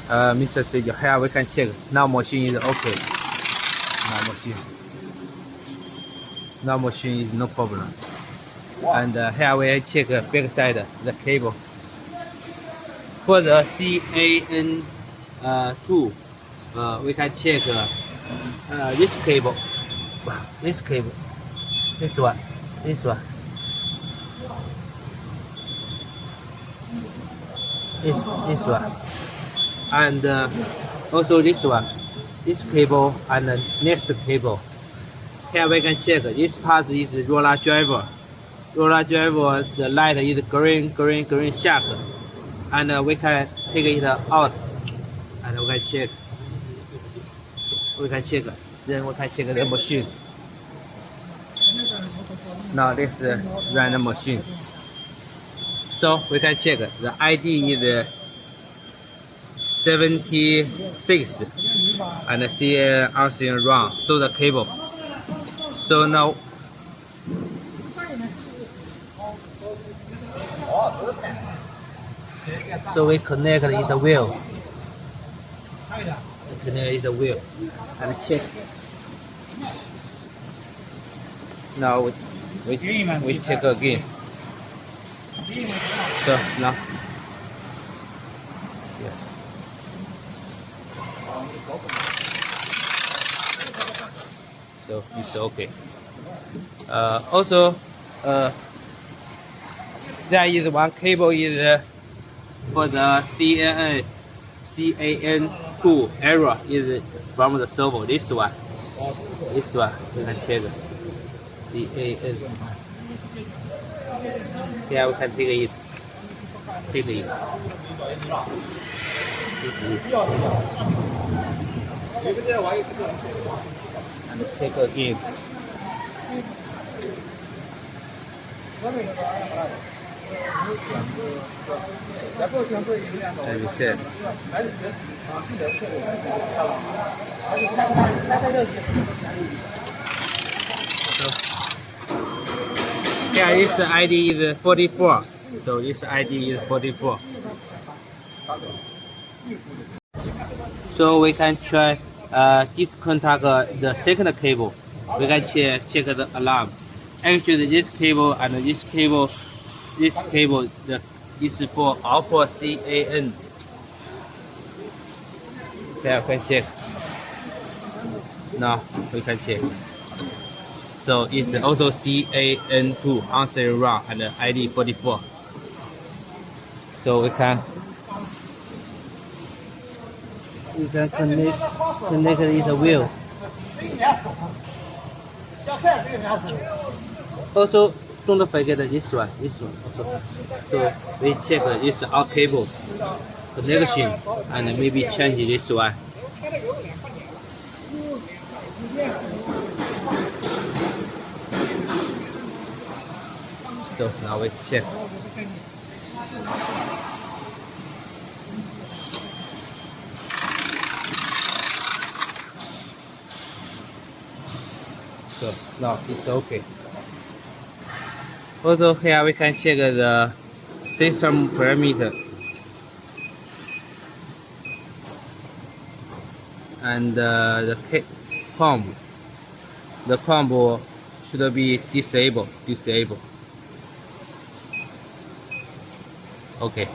Mr. C, here we can check. Now machine is okay. Now machine is no problem. And here we check back side the cable. For the CAN2, we can check this cable, this cable, this one, this one, this one, and also this one, this cable and the next cable. Here we can check this part is roller driver. Roller driver, the light is green sharp, and we can take it out, and we can check. Then we can check the machine. Now this run the machine. So we can check the ID is 76 and see everything wrong. So the cable. So now we connect the wheel. Connect the wheel and check. Now we check again. So now, yeah. So it's okay. Also, there is one cable is for the CAN2 error is from the servo. This one we can check. CAN. Yeah, we can take it. And take again. As you said. Yeah, this ID is 44. So this ID is 44. So we can try disconnect the second cable. We can check the alarm. Actually, this cable and this cable is for alpha CAN. Okay, we can check. Now we can check. So it's also CAN2 answer wrong and ID 44. So we can connect the wheel. Also, don't forget this one also. So we check this our cable connection and maybe change this one. So now we check. So now it's okay. Also here we can check the system parameter. And the pump should be disabled. Okay.